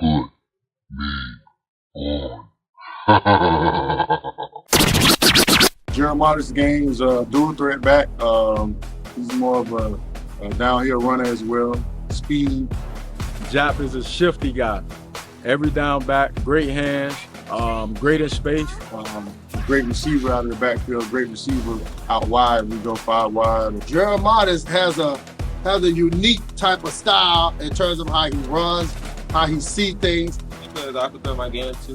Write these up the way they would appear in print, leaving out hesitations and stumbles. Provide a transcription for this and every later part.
put me on. Gerald Martin's game is a dual threat back. He's more of a downhill runner as well. Speed. Jap is a shifty guy. Every down back, great hands, great in space. Great receiver out of the backfield, great receiver out wide. We go 5 wide. Gerald Martin has a unique type of style in terms of how he runs, how he sees things. Because I compare my game to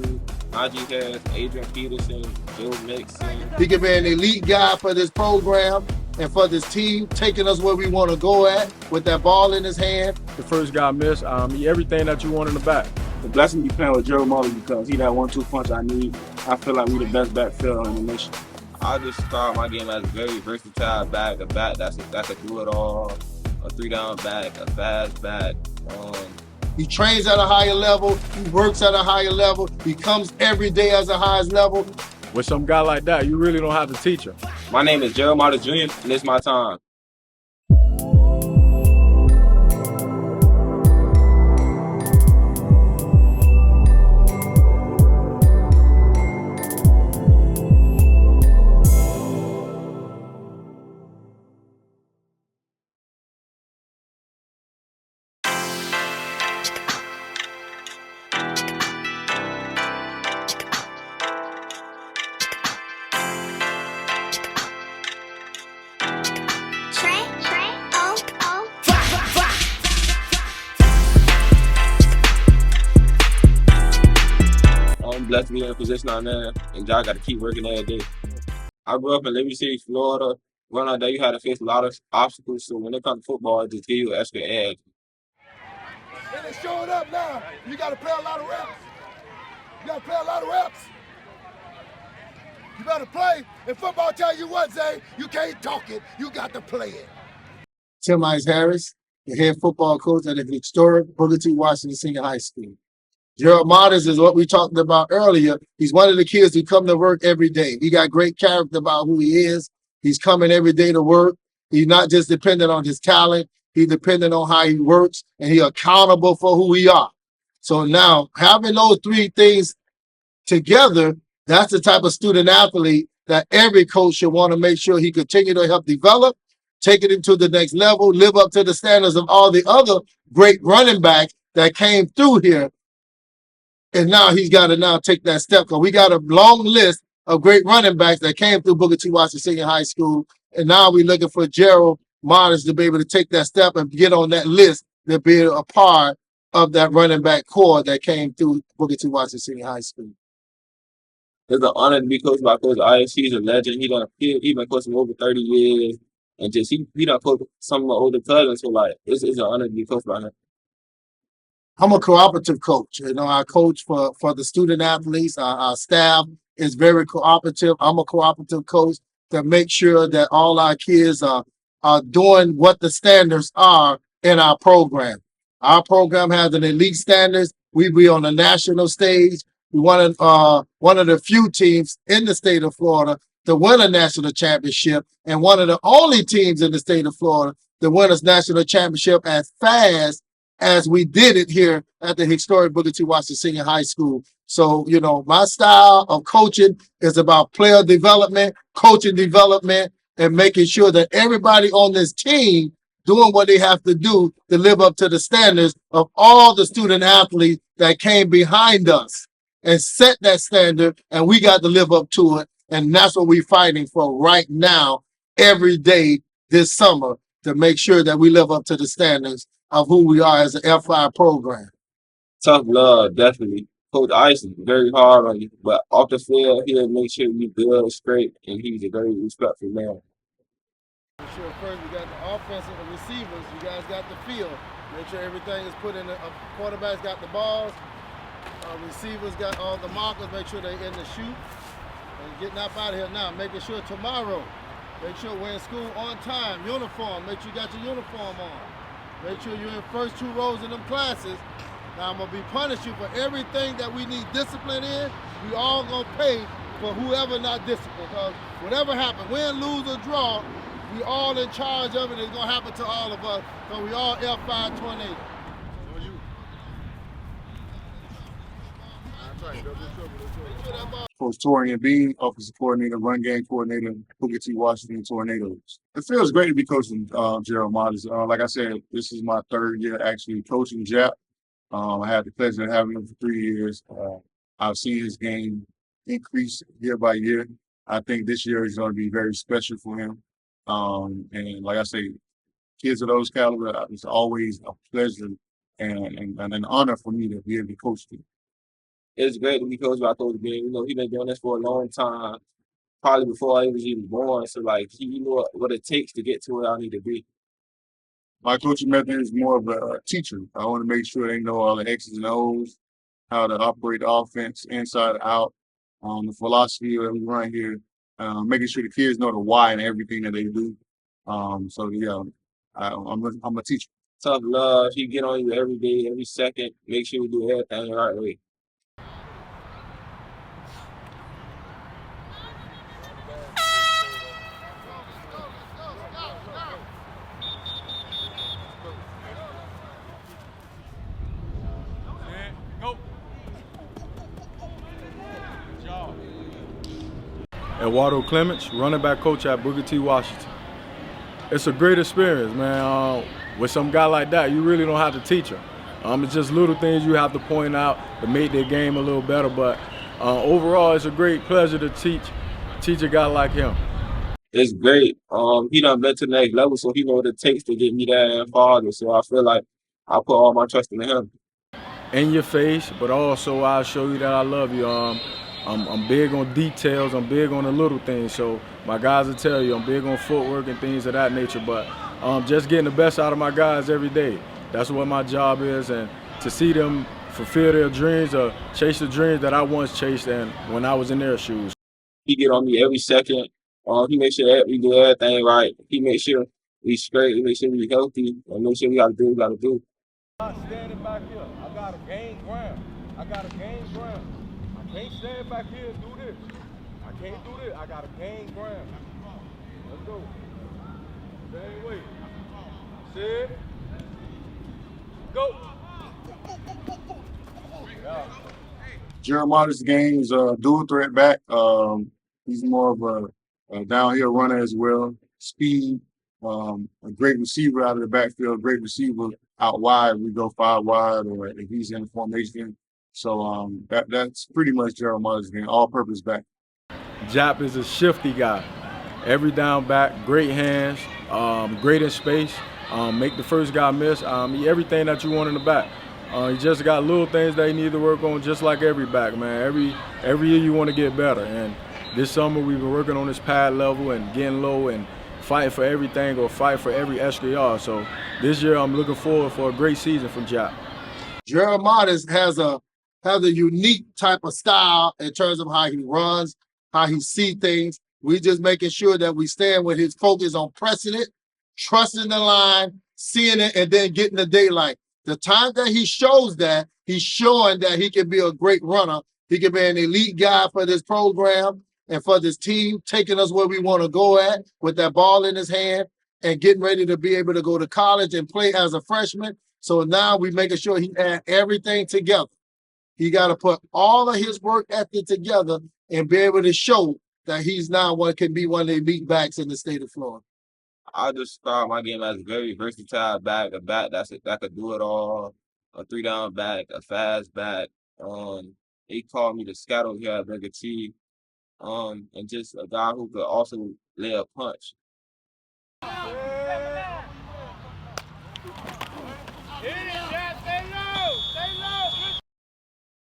Najee has Adrian Peterson, Joe Mixon. He can be an elite guy for this program and for this team, taking us where we want to go at with that ball in his hand. The first guy missed, everything that you want in the back. The blessing to be playing with Gerald Martin because he that 1-2 punch I need. I feel like we the best backfield in the nation. I just start my game as a very versatile back, a back that's a do-it-all, a 3-down back, a fast back. He trains at a higher level, he works at a higher level, he comes every day as the highest level. With some guy like that, you really don't have to teach him. My name is Gerald Martin Jr., and it's my time. I'm blessed to be in a position I'm in, and y'all got to keep working every day. I grew up in Liberty City, Florida. Growing up there, you had to face a lot of obstacles, so when it comes to football, it just gives you an extra edge. And it's showing up now. You got to play a lot of reps. You got to play a lot of reps. You better play. And football tell you what, Zay, you can't talk it. You got to play it. Tim Harris, the head football coach at the historic BookerTWashington Senior High School. Gerald Martin is what we talked about earlier. He's one of the kids who come to work every day. He got great character about who he is. He's coming every day to work. He's not just dependent on his talent. He's dependent on how he works, and he's accountable for who we are. So now, having those 3 things together, that's the type of student athlete that every coach should want to make sure he continue to help develop, take it into the next level, live up to the standards of all the other great running backs that came through here. And now he's got to now take that step, because we got a long list of great running backs that came through BookerTWashington Senior High School. And now we're looking for Gerald Martin to be able to take that step and get on that list to be a part of that running back core that came through BookerTWashington Senior High School. It's an honor to be coached by Coach Ice. He's a legend. He been coaching over 30 years. And just he done coached some of my older cousins. So like it's an honor to be coached by him. I'm a cooperative coach. You know, I coach for the student athletes. Our staff is very cooperative. I'm a cooperative coach to make sure that all our kids are doing what the standards are in our program. Our program has an elite standards. We be on the national stage. We one of the few teams in the state of Florida to win a national championship, and one of the only teams in the state of Florida to win a national championship as fast as we did it here at the historic BookerTWashington Senior High School. So, you know, my style of coaching is about player development, coaching development, and making sure that everybody on this team doing what they have to do to live up to the standards of all the student athletes that came behind us and set that standard, and we got to live up to it. And that's what we're fighting for right now, every day this summer, to make sure that we live up to the standards of who we are as an F5 program. Tough love, definitely. Coach Ice is very hard on you, but off the field, he'll make sure you good, straight, and he's a very respectful man. Sure, first we got the offensive and receivers. You guys got the field. Make sure everything is put in the quarterback's got the balls. Receivers got all the markers. Make sure they're in the chute. And getting up out of here now. Making sure tomorrow, make sure we're in school on time. Uniform. Make sure you got your uniform on. Make sure you're in first 2 rows in them classes. Now I'm gonna be punishing you for everything that we need discipline in. We all gonna pay for whoever not disciplined. Because whatever happens, win, lose, or draw, we all in charge of it. It's gonna happen to all of us. So we all F5 tornado. Coach Torian Bean, offensive coordinator, run game coordinator, BookerTWashington Tornadoes. It feels great to be coaching Gerald Martis. Like I said, this is my third year actually coaching Jap. I had the pleasure of having him for 3 years. I've seen his game increase year by year. I think this year is going to be very special for him. And like I say, kids of those caliber, it's always a pleasure and an honor for me to be able to coach them. It's great to be coached by Coach Bean. You know, he's been doing this for a long time, probably before I was even born. So, like, he knew what it takes to get to where I need to be. My coaching method is more of a teacher. I want to make sure they know all the X's and O's, how to operate the offense inside out, the philosophy that we run here, making sure the kids know the why and everything that they do. So, yeah, I'm a teacher. Tough love. He get on you every day, every second. Make sure we do everything the right way. Eduardo Clements, running back coach at BookerTWashington. It's a great experience, man. With some guy like that, you really don't have to teach him. It's just little things you have to point out to make their game a little better. But overall, it's a great pleasure to teach a guy like him. It's great. He done been to the next level, so he know what it takes to get me there and farther. So I feel like I put all my trust in him. In your face, but also I'll show you that I love you. I'm big on details. I'm big on the little things. So my guys will tell you I'm big on footwork and things of that nature. But just getting the best out of my guys every day. That's what my job is. And to see them fulfill their dreams or chase the dreams that I once chased and when I was in their shoes. He get on me every second. He make sure that we do everything right. He make sure we straight. He make sure we healthy. And make sure we got to do what we got to do. I'm standing back here. I got to gain ground. I can't stand back here and do this. I can't do this. I got to gain ground. Let's go. Same way. Sit. Go. Yeah. Gerald Martis' game is a dual threat back. He's more of a downhill runner as well. Speed, a great receiver out of the backfield, great receiver out wide. We go 5 wide, or if he's in formation. So that's pretty much Gerald Martis' game, all-purpose back. Jap is a shifty guy. Every down back, great hands, great in space, make the first guy miss, everything that you want in the back. You just got little things that you need to work on, just like every back, man. Every year you want to get better. And this summer we've been working on this pad level and getting low and fighting for everything or fight for every extra yard. So this year I'm looking forward for a great season from Jap. Gerald Martis has a unique type of style in terms of how he runs, how he sees things. We just making sure that we stand with his focus on pressing it, trusting the line, seeing it, and then getting the daylight. The time that he shows that, he's showing that he can be a great runner. He can be an elite guy for this program and for this team, taking us where we want to go at with that ball in his hand and getting ready to be able to go to college and play as a freshman. So now we're making sure he add everything together. He got to put all of his work ethic together and be able to show that he's now can be one of the elite backs in the state of Florida. I just start my game as a very versatile back, a back that could do it all, a 3-down back, a fast back. They call me the scattle here at Burger T, and just a guy who could also lay a punch.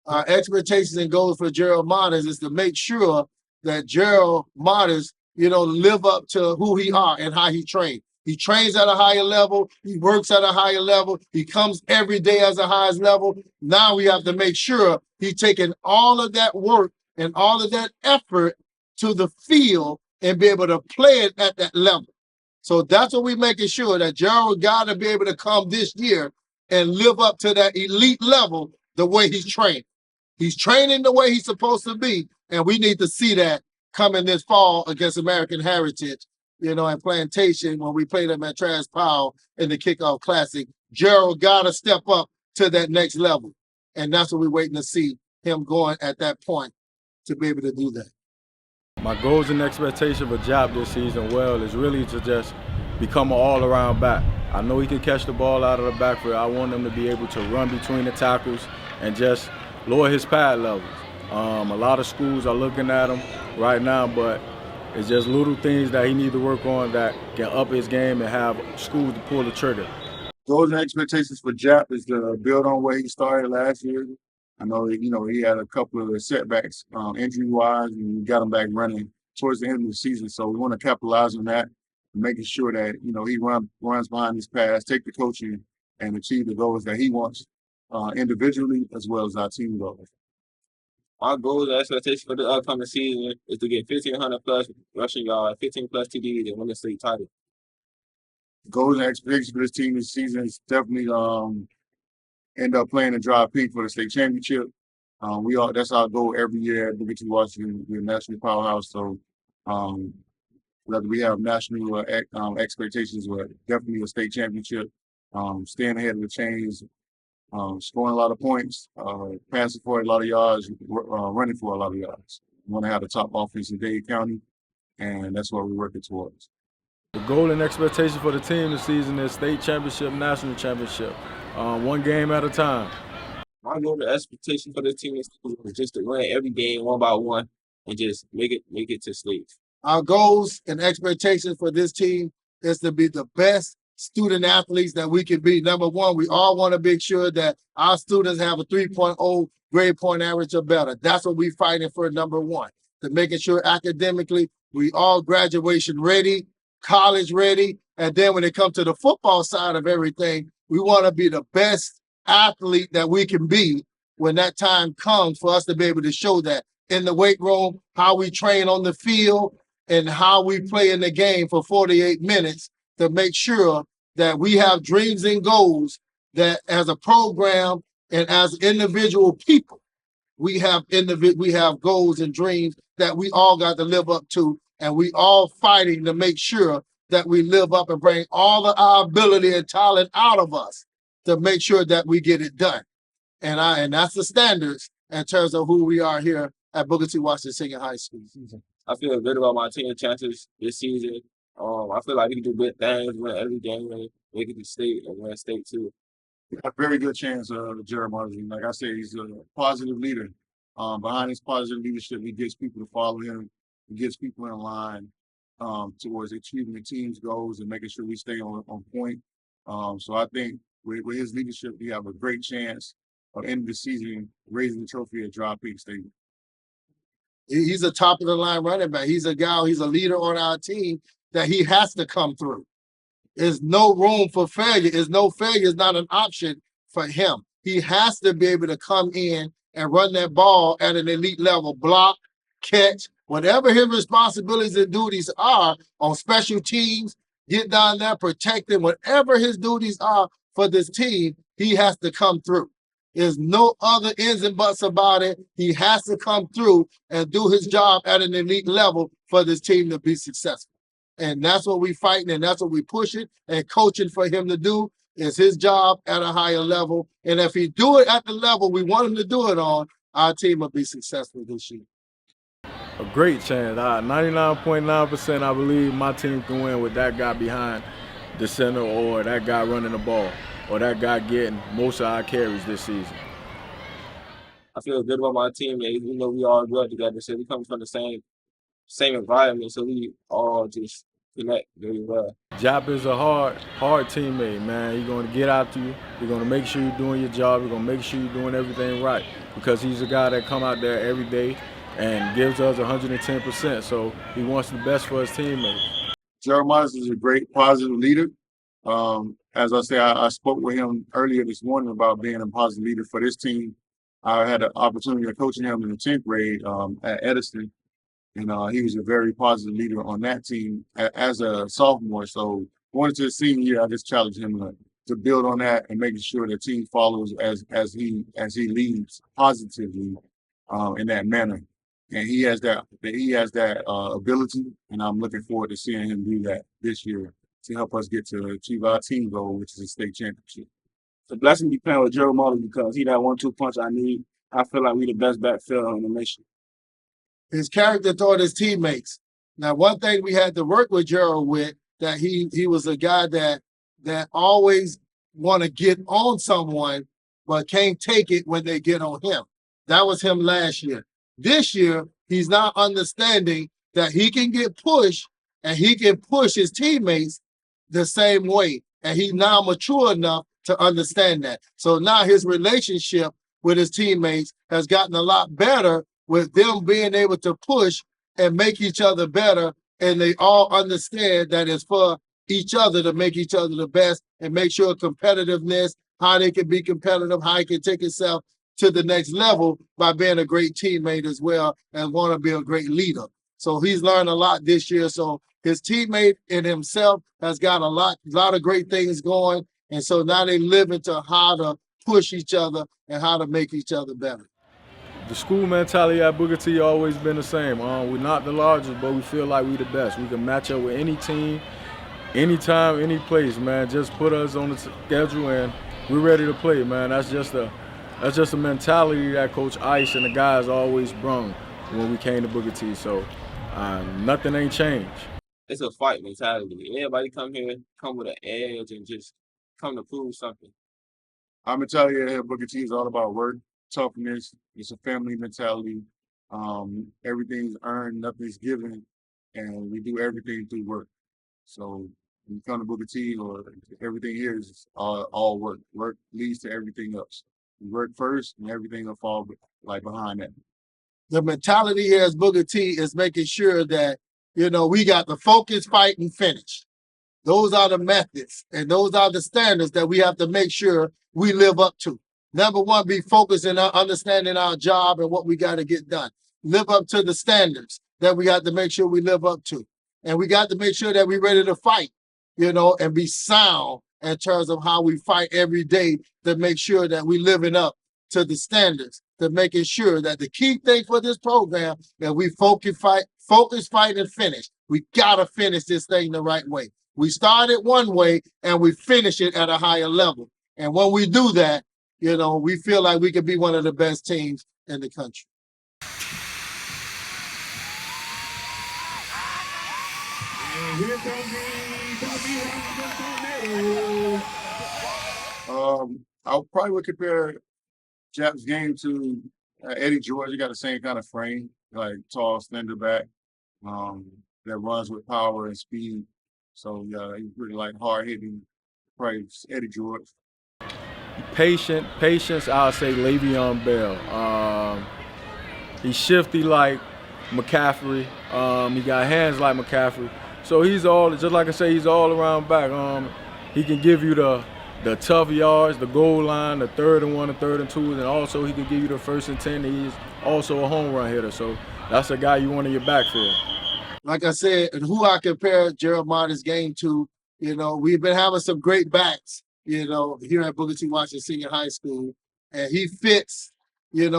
Our expectations and goals for Gerald Martis is to make sure that Gerald Martis, live up to who he are and how he trains. He trains at a higher level. He works at a higher level. He comes every day as the highest level. Now we have to make sure he's taking all of that work and all of that effort to the field and be able to play it at that level. So that's what we're making sure that Gerald got to be able to come this year and live up to that elite level the way he's trained. He's training the way he's supposed to be, and we need to see that coming this fall against American Heritage, and Plantation when we play them at Trash Powell in the Kickoff Classic. Gerald got to step up to that next level, and that's what we're waiting to see him going at that point to be able to do that. My goals and expectation for Jap this season, is really to just become an all-around back. I know he can catch the ball out of the backfield. I want him to be able to run between the tackles and just lower his pad levels. A lot of schools are looking at him right now, but it's just little things that he needs to work on that can up his game and have schools to pull the trigger. Goals and expectations for Jap is to build on where he started last year. I know that, he had a couple of setbacks injury-wise, and we got him back running towards the end of the season. So we want to capitalize on that, making sure that, he runs behind his pass, take the coaching, and achieve the goals that he wants individually as well as our team goals. My goals and expectations for the upcoming season is to get 1,500 plus rushing yards, 15 plus TDs, and win the state title. Goals and expectations for this team this season is definitely end up playing and drive peak for the state championship. That's our goal every year at BookerTWashington. We're a national powerhouse, so whether we have national expectations or definitely a state championship, staying ahead of the chains, scoring a lot of points, passing for a lot of yards, running for a lot of yards. We want to have the top offense in Dade County, and that's what we're working towards. The goal and expectation for the team this season is state championship, national championship, one game at a time. My goal and expectation for the team is just to win every game one by one and just make it to state. Our goals and expectations for this team is to be the best student athletes that we can be. Number one, we all want to make sure that our students have a 3.0 grade point average or better. That's what we're fighting for, number one. To making sure academically we all graduation ready, college ready, and then when it comes to the football side of everything, we want to be the best athlete that we can be when that time comes for us to be able to show that in the weight room, how we train on the field, and how we play in the game for 48 minutes to make sure that we have dreams and goals that as a program and as individual people, we have goals and dreams that we all got to live up to, and we all fighting to make sure that we live up and bring all of our ability and talent out of us to make sure that we get it done. And that's the standards in terms of who we are here at BookerTWashington Senior High School. I feel good about my team chances this season. I feel like we can do good things, win every game, make it to state and win state too. A very good chance, Gerald. Like I said, he's a positive leader. Behind his positive leadership, he gets people to follow him. He gets people in line towards achieving the team's goals and making sure we stay on point. So I think with his leadership, we have a great chance of ending the season raising the trophy at Dry Peak Stadium. He's a top of the line running back. He's a leader on our team that he has to come through. There's no room for failure. Failure is not an option for him. He has to be able to come in and run that ball at an elite level, block, catch, whatever his responsibilities and duties are on special teams, get down there, protect him, whatever his duties are for this team, he has to come through. There's no other ins and buts about it. He has to come through and do his job at an elite level for this team to be successful. And that's what we're fighting, and that's what we're pushing and coaching for him to do is his job at a higher level. And if he do it at the level we want him to do it on, our team will be successful this year. A great chance. 99.9% I believe my team can win with that guy behind the center or that guy running the ball or that guy getting most of our carries this season. I feel good about my team. We know we all grew up together, so we come from the same environment, so we all just connect very well. Jap is a hard teammate, man. He's going to get after you. He's going to make sure you're doing your job. He's going to make sure you're doing everything right because he's a guy that come out there every day and gives us 110%. So he wants the best for his teammates. Jeremiah is a great positive leader. As I say, I spoke with him earlier this morning about being a positive leader for this team. I had an opportunity of coaching him in the 10th grade at Edison. And he was a very positive leader on that team as a sophomore. So going into the senior year, I just challenged him to build on that and making sure the team follows as he leads positively in that manner. And he has that ability, and I'm looking forward to seeing him do that this year to help us get to achieve our team goal, which is a state championship. It's a blessing to be playing with Gerald because he's that 1-2 punch I need. I feel like we the best backfield in the nation. His character toward his teammates. Now, one thing we had to work with Gerald with, that he was a guy that always want to get on someone, but can't take it when they get on him. That was him last year. This year, he's now understanding that he can get pushed and he can push his teammates the same way. And he's now mature enough to understand that. So now his relationship with his teammates has gotten a lot better with them being able to push and make each other better. And they all understand that it's for each other to make each other the best and make sure competitiveness, how they can be competitive, how he can take himself to the next level by being a great teammate as well and want to be a great leader. So he's learned a lot this year. So his teammate and himself has got a lot of great things going. And so now they live into how to push each other and how to make each other better. The school mentality at Booker T always been the same. We're not the largest, but we feel like we the best. We can match up with any team, anytime, any place, man. Just put us on the schedule and we're ready to play, man. That's just a mentality that Coach Ice and the guys always brung when we came to Booker T. So nothing ain't changed. It's a fight mentality. Everybody come here, come with an edge and just come to prove something. Our mentality here at Booker T is all about work, toughness. It's a family mentality. Everything's earned, nothing's given, and we do everything through work. So when you come to Booker T, or everything here is all work. Work leads to everything else. You work first, and everything will fall like behind that. The mentality here as Booker T is making sure that, we got the focus, fight, and finish. Those are the methods and those are the standards that we have to make sure we live up to. Number one, be focused in our understanding our job and what we got to get done. Live up to the standards that we got to make sure we live up to. And we got to make sure that we're ready to fight, and be sound in terms of how we fight every day to make sure that we living up to the standards, to making sure that the key thing for this program that we focus, fight, and finish. We got to finish this thing the right way. We start it one way and we finish it at a higher level. And when we do that, we feel like we could be one of the best teams in the country. Here comes I probably would compare Jap's game to Eddie George. He got the same kind of frame, like tall, slender back, that runs with power and speed. So yeah, he's pretty hard hitting, probably Eddie George. Patience, I'll say Le'Veon Bell. He's shifty like McCaffrey. He got hands like McCaffrey. So he's just like I say, he's all around back. He can give you the tough yards, the goal line, the 3rd and 1, the 3rd and 2s, and also he can give you the 1st and 10. He's also a home run hitter. So that's a guy you want in your backfield. Like I said, and who I compare Gerald Martin's game to, we've been having some great backs, here at BookerTWashington Senior High School. And he fits, in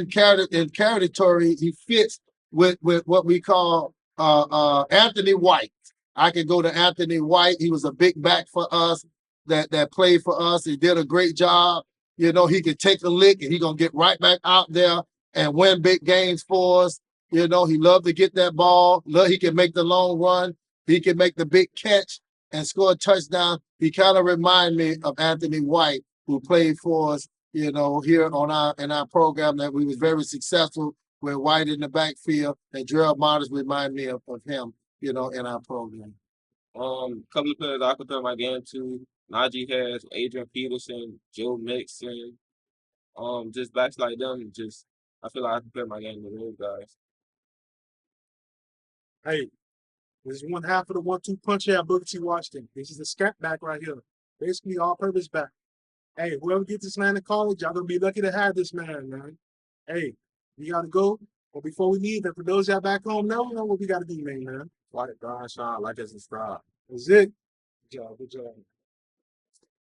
territory, he fits with what we call Anthony White. I could go to Anthony White. He was a big back for us that played for us. He did a great job. He could take a lick and he's going to get right back out there and win big games for us. He loved to get that ball. He can make the long run. He can make the big catch and score a touchdown. He kind of remind me of Anthony White, who played for us, here in our program, that we was very successful with White in the backfield. And Gerald Martin remind me of him, in our program. Couple of players I compare my game to: Najee Harris, Adrian Peterson, Joe Mixon. Just backs like them. I feel like I compare my game to those guys. Hey, this is one half of the 1-2 punch here at Booker T. Washington. This is the scat back right here. Basically all-purpose back. Hey, whoever gets this man in college, y'all gonna be lucky to have this man. Hey, we gotta go. But before we leave, and for those y'all back home, know what we gotta do, man. Like it, grind, shine, like and subscribe. That's it. Good job.